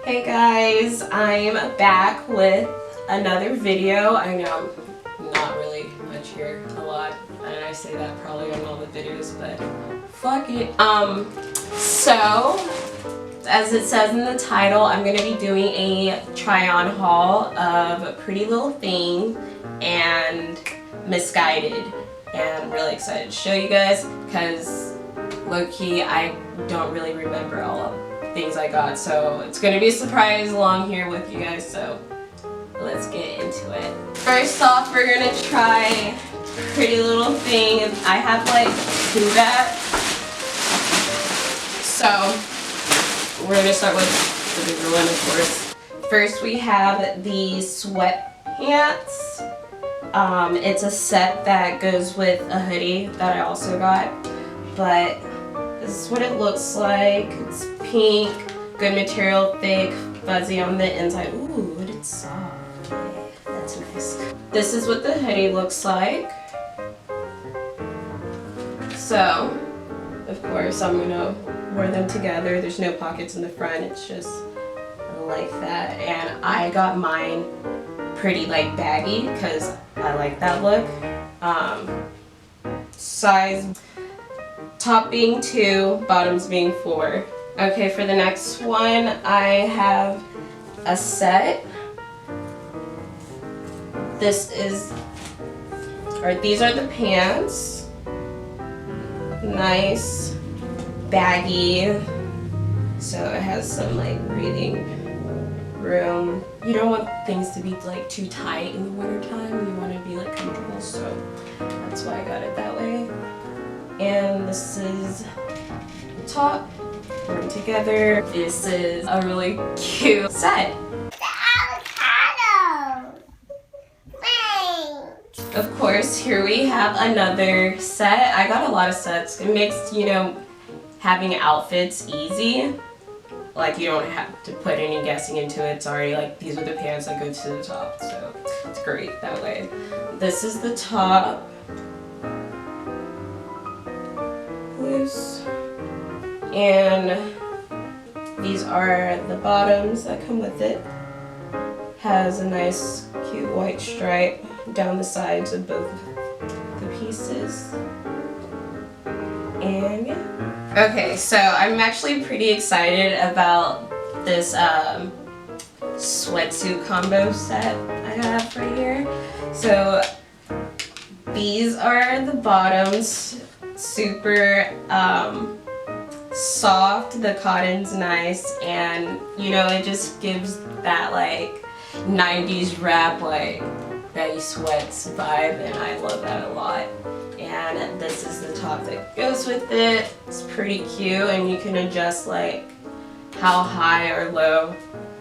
Hey guys, I'm back with another video. I know I'm not really much here a lot, and I say that probably on all the videos, but fuck it. So, as it says in the title, I'm going to be doing a try-on haul of Pretty Little Thing and Missguided. And I'm really excited to show you guys because low-key I don't really remember all of things I got, so it's gonna be a surprise along here with you guys, so let's get into it. First off, we're gonna try Pretty Little Thing. I have like two bats, so we're gonna start with the bigger one, of course. First we have the sweatpants. It's a set that goes with a hoodie that I also got, but this is what it looks like. It's pink, good material, thick, fuzzy on the inside. Ooh, but it's soft. Yeah, that's nice. This is what the hoodie looks like. So, of course, I'm gonna wear them together. There's no pockets in the front. It's just like that. And I got mine pretty like baggy because I like that look. Size. Top being 2, bottoms being 4. Okay, for the next one, I have a set. These are the pants. Nice, baggy. So it has some like breathing room. You don't want things to be like too tight in the wintertime. You want to be like comfortable, so that's why I got it that way. And this is the top, working together. This is a really cute set. Of course, here we have another set. I got a lot of sets. It makes, you know, having outfits easy. Like, you don't have to put any guessing into it. It's already like, these are the pants that go to the top, so it's great that way. This is the top. And these are the bottoms that come with it. Has a nice cute white stripe down the sides of both the pieces. And yeah. Okay, so I'm actually pretty excited about this Swetsu Combo Set I have right here. So these are the bottoms. Super soft, the cotton's nice, and you know, it just gives that like 90s rap like baggy sweats vibe, and I love that a lot. And this is the top that goes with it. It's pretty cute, and you can adjust like how high or low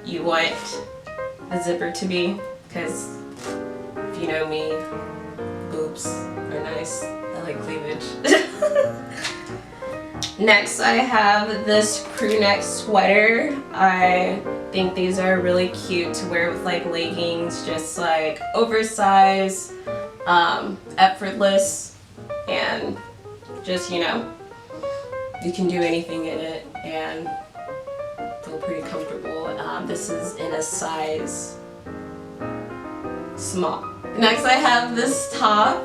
you want the zipper to be, because if you know me, boobs are nice. I like cleavage. Next I have this Crewneck Sweater. I think these are really cute to wear with like leggings, just like oversized, effortless, and just, you know, you can do anything in it and feel pretty comfortable. This is in a size small. Next I have this top.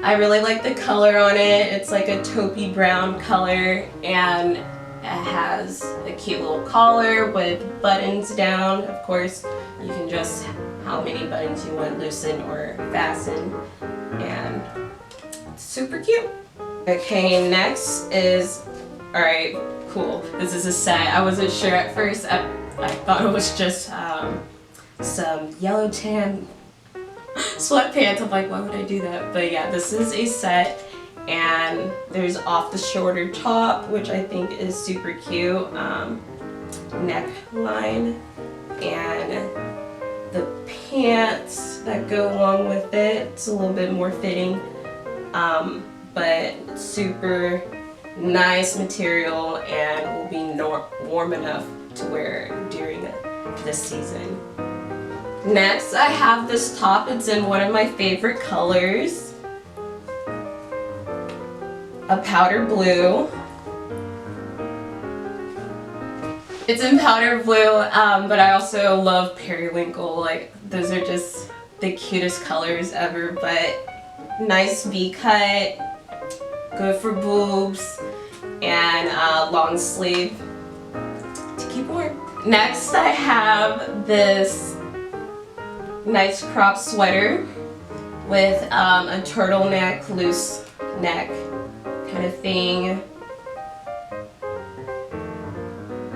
I really like the color on it. It's like a taupey brown color, and it has a cute little collar with buttons down. Of course, you can adjust how many buttons you want, loosen or fasten, and it's super cute. Okay, next is, alright, cool. This is a set. I wasn't sure at first. I thought it was just some yellow tan sweatpants. I'm like, why would I do that? But yeah, this is a set, and there's off the shoulder top, which I think is super cute, neckline, and the pants that go along with it. It's a little bit more fitting, but super nice material and will be warm enough to wear during this season. Next, I have this top. It's in one of my favorite colors, a powder blue. It's in powder blue, but I also love periwinkle. Like, those are just the cutest colors ever, but nice V-cut, good for boobs, and long sleeve to keep warm. Next I have this nice crop sweater with a turtleneck, loose neck kind of thing.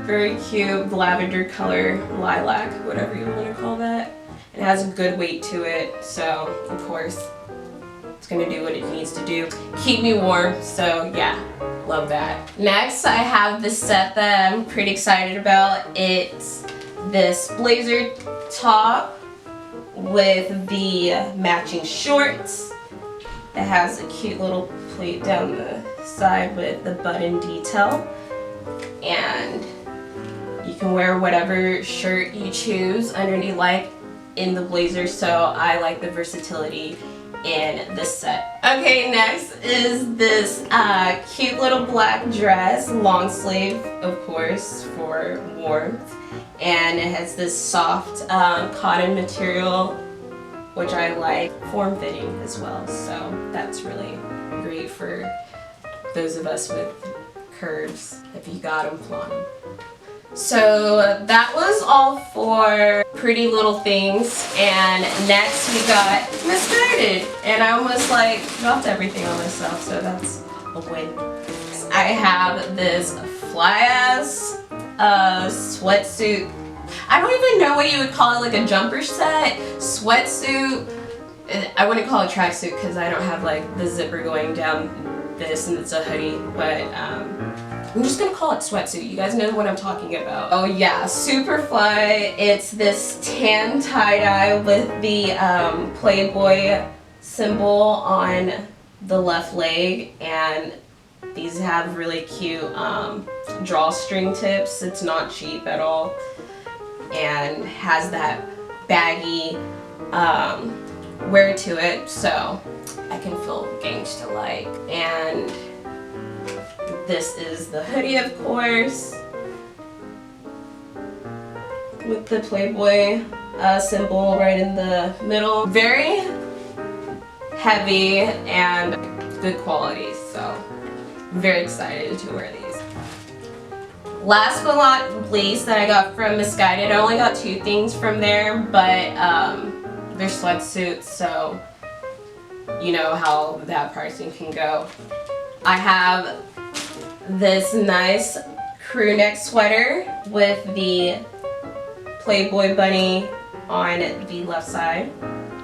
Very cute lavender color, lilac, whatever you want to call that. It has a good weight to it, so of course it's gonna do what it needs to do. Keep me warm, so yeah, love that. Next I have this set that I'm pretty excited about. It's this blazer top with the matching shorts. It has a cute little pleat down the side with the button detail, and you can wear whatever shirt you choose underneath, like in the blazer, so I like the versatility in this set. Okay, next is this cute little black dress, long sleeve of course for warmth, and it has this soft cotton material which I like, form-fitting as well, so that's really great for those of us with curves if you got them, flaunt them. So that was all for Pretty Little Things, and next we got Missguided, and I almost like dropped everything on myself, so that's a win. I have this fly-ass sweatsuit. I don't even know what you would call it, like a jumper set, sweatsuit. I wouldn't call it tracksuit because I don't have like the zipper going down this and it's a hoodie, but I'm just gonna call it sweatsuit. You guys know what I'm talking about. Oh yeah, super fly. It's this tan tie-dye with the Playboy symbol on the left leg, and these have really cute drawstring tips. It's not cheap at all, and has that baggy wear to it, so I can feel gangsta-like. And this is the hoodie, of course, with the Playboy symbol right in the middle. Very heavy and good quality, so I'm very excited to wear these. Last but not least that I got from Missguided, I only got 2 things from there, but they're sweatsuits, so you know how that pricing can go. I have this nice Crewneck sweater with the Playboy bunny on the left side,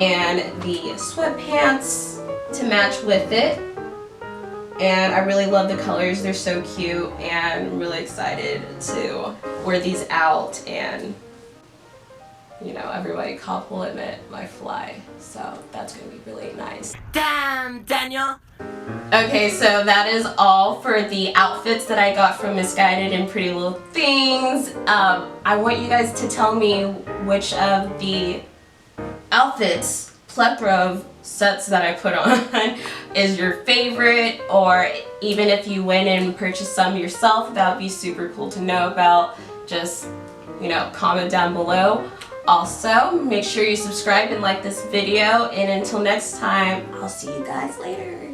and the sweatpants to match with it. And I really love the colors, they're so cute, and I'm really excited to wear these out, and you know, everybody compliment my fly, so that's gonna be really nice. Damn, Daniel! Okay, so that is all for the outfits that I got from Missguided and Pretty Little Things. I want you guys to tell me which of the outfits, plethora of sets that I put on, is your favorite, or even if you went and purchased some yourself, that would be super cool to know about. Just, you know, comment down below. Also, make sure you subscribe and like this video, and until next time, I'll see you guys later.